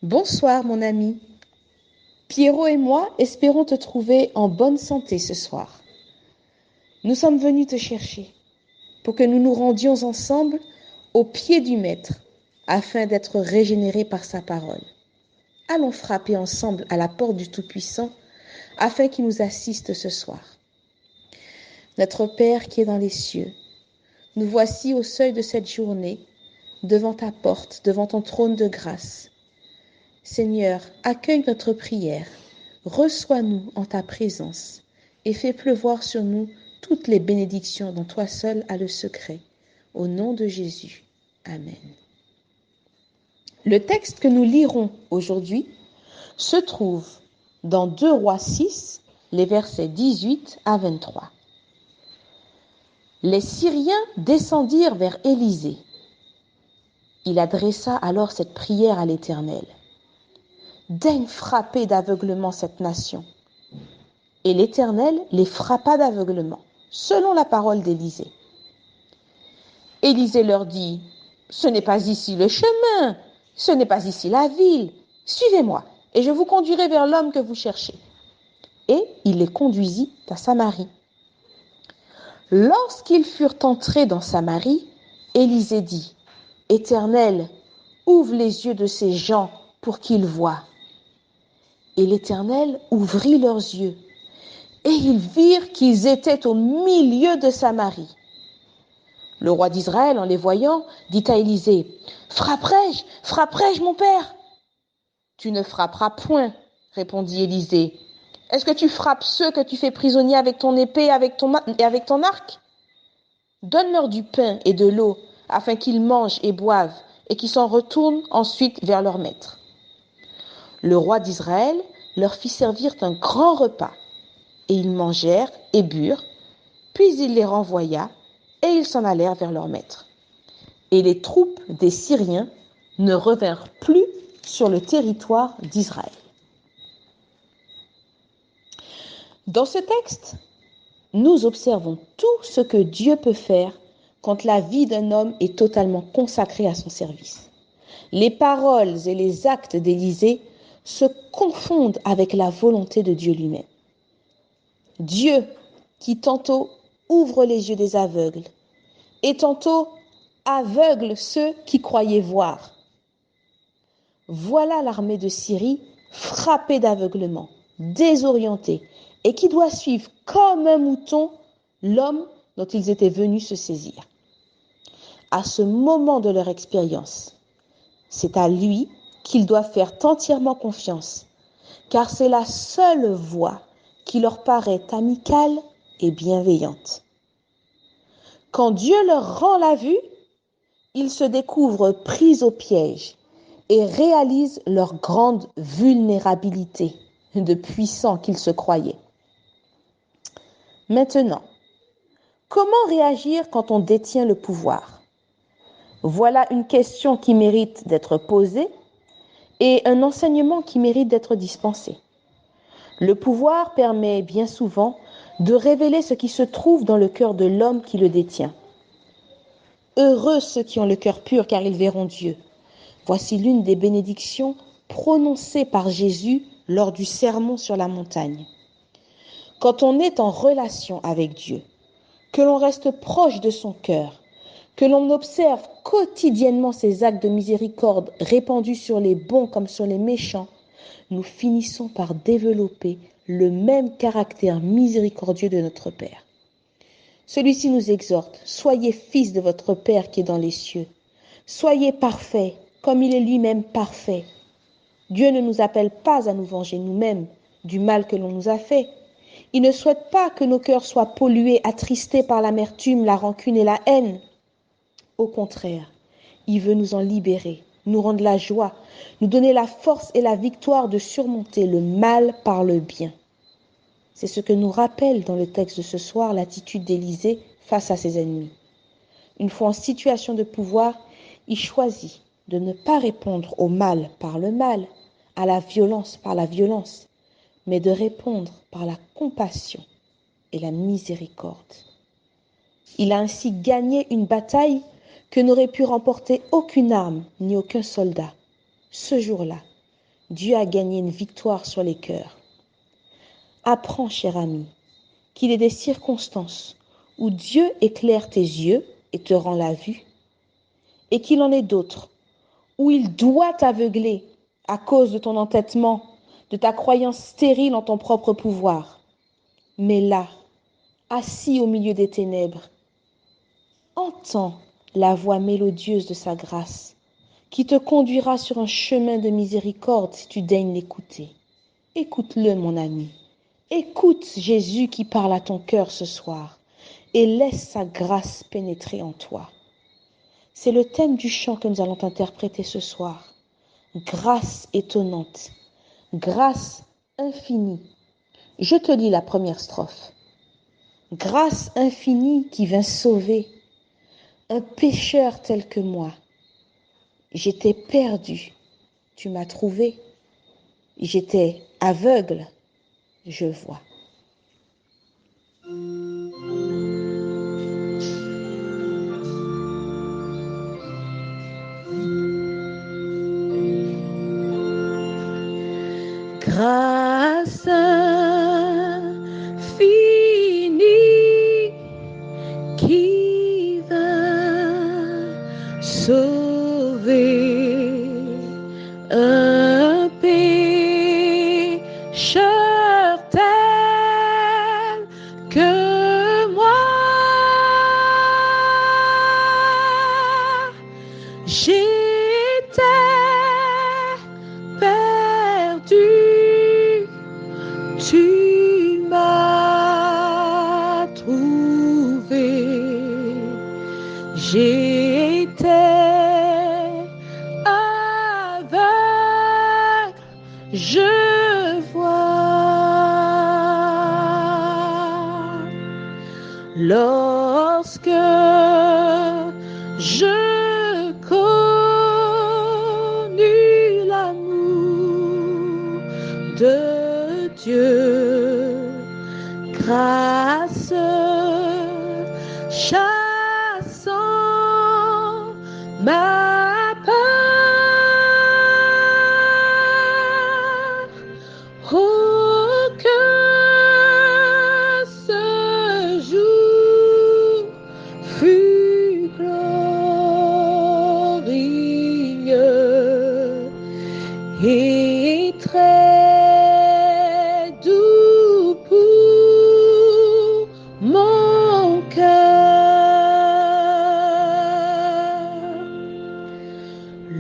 Bonsoir mon ami. Pierrot et moi espérons te trouver en bonne santé ce soir. Nous sommes venus te chercher pour que nous nous rendions ensemble au pied du Maître afin d'être régénérés par sa parole. Allons frapper ensemble à la porte du Tout-Puissant afin qu'il nous assiste ce soir. Notre Père qui est dans les cieux, nous voici au seuil de cette journée, devant ta porte, devant ton trône de grâce. Seigneur, accueille notre prière, reçois-nous en ta présence et fais pleuvoir sur nous toutes les bénédictions dont toi seul as le secret. Au nom de Jésus. Amen. Le texte que nous lirons aujourd'hui se trouve dans 2 Rois 6, les versets 18 à 23. Les Syriens descendirent vers Élisée. Il adressa alors cette prière à l'Éternel. Daigne frapper d'aveuglement cette nation. Et l'Éternel les frappa d'aveuglement, selon la parole d'Élisée. Élisée leur dit, « Ce n'est pas ici le chemin, ce n'est pas ici la ville. Suivez-moi, et je vous conduirai vers l'homme que vous cherchez. » Et il les conduisit à Samarie. Lorsqu'ils furent entrés dans Samarie, Élisée dit, « Éternel, ouvre les yeux de ces gens pour qu'ils voient. » Et l'Éternel ouvrit leurs yeux, et ils virent qu'ils étaient au milieu de Samarie. Le roi d'Israël, en les voyant, dit à Élisée, « Frapperai-je, mon père ?» ?»« Tu ne frapperas point, répondit Élisée. « Est-ce que tu frappes ceux que tu fais prisonniers avec ton épée et avec ton arc ? Donne-leur du pain et de l'eau, afin qu'ils mangent et boivent, et qu'ils s'en retournent ensuite vers leur maître. » Le roi d'Israël leur fit servir un grand repas, et ils mangèrent et burent, puis il les renvoya, et ils s'en allèrent vers leur maître. Et les troupes des Syriens ne revinrent plus sur le territoire d'Israël. Dans ce texte, nous observons tout ce que Dieu peut faire quand la vie d'un homme est totalement consacrée à son service. Les paroles et les actes d'Élisée se confondent avec la volonté de Dieu lui-même. Dieu qui tantôt ouvre les yeux des aveugles et tantôt aveugle ceux qui croyaient voir. Voilà l'armée de Syrie frappée d'aveuglement, désorientée, et qui doit suivre comme un mouton l'homme dont ils étaient venus se saisir. À ce moment de leur expérience, c'est à lui qu'ils doivent faire entièrement confiance, car c'est la seule voie qui leur paraît amicale et bienveillante. Quand Dieu leur rend la vue, ils se découvrent pris au piège et réalisent leur grande vulnérabilité de puissants qu'ils se croyaient. Maintenant, comment réagir quand on détient le pouvoir ? Voilà une question qui mérite d'être posée et un enseignement qui mérite d'être dispensé. Le pouvoir permet bien souvent de révéler ce qui se trouve dans le cœur de l'homme qui le détient. Heureux ceux qui ont le cœur pur, car ils verront Dieu. Voici l'une des bénédictions prononcées par Jésus lors du sermon sur la montagne. Quand on est en relation avec Dieu, que l'on reste proche de son cœur, que l'on observe quotidiennement ses actes de miséricorde répandus sur les bons comme sur les méchants, nous finissons par développer le même caractère miséricordieux de notre Père. Celui-ci nous exhorte, soyez fils de votre Père qui est dans les cieux. Soyez parfaits, comme il est lui-même parfait. Dieu ne nous appelle pas à nous venger nous-mêmes du mal que l'on nous a fait. Il ne souhaite pas que nos cœurs soient pollués, attristés par l'amertume, la rancune et la haine. Au contraire, il veut nous en libérer, nous rendre la joie, nous donner la force et la victoire de surmonter le mal par le bien. C'est ce que nous rappelle dans le texte de ce soir l'attitude d'Élisée face à ses ennemis. Une fois en situation de pouvoir, il choisit de ne pas répondre au mal par le mal, à la violence par la violence, mais de répondre par la compassion et la miséricorde. Il a ainsi gagné une bataille que n'aurait pu remporter aucune arme ni aucun soldat. Ce jour-là, Dieu a gagné une victoire sur les cœurs. Apprends, cher ami, qu'il est des circonstances où Dieu éclaire tes yeux et te rend la vue, et qu'il en est d'autres où il doit t'aveugler à cause de ton entêtement, de ta croyance stérile en ton propre pouvoir. Mais là, assis au milieu des ténèbres, entends la voix mélodieuse de sa grâce, qui te conduira sur un chemin de miséricorde si tu daignes l'écouter. Écoute-le, mon ami. Écoute Jésus qui parle à ton cœur ce soir et laisse sa grâce pénétrer en toi. C'est le thème du chant que nous allons interpréter ce soir. Grâce étonnante, grâce infinie. Je te lis la première strophe. Grâce infinie qui vint sauver un pécheur tel que moi. J'étais perdu, tu m'as trouvé. J'étais aveugle, je vois. Grâce infinie qui vint sauver un pécheur tel que moi. J'étais perdu, tu m'as trouvé. J'étais aveugle, je vois. Lorsque je connus l'amour de Dieu, grâce chassant ma peur. Oh, que ce jour fut glorieux et très doux pour mon cœur.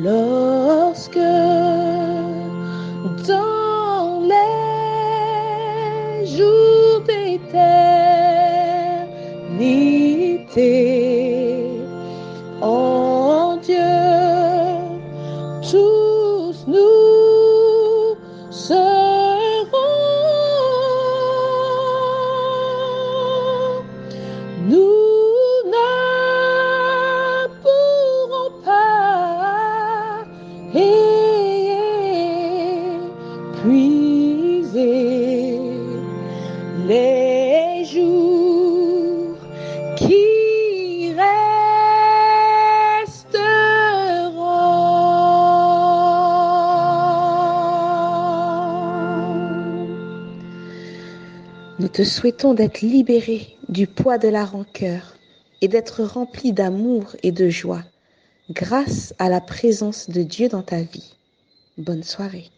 Lorsque dans les jours d'éternité, en Dieu, tous nous serons. Nous ne pourrons pas épuiser les jours qui resteront. Nous te souhaitons d'être libéré du poids de la rancœur et d'être rempli d'amour et de joie grâce à la présence de Dieu dans ta vie. Bonne soirée.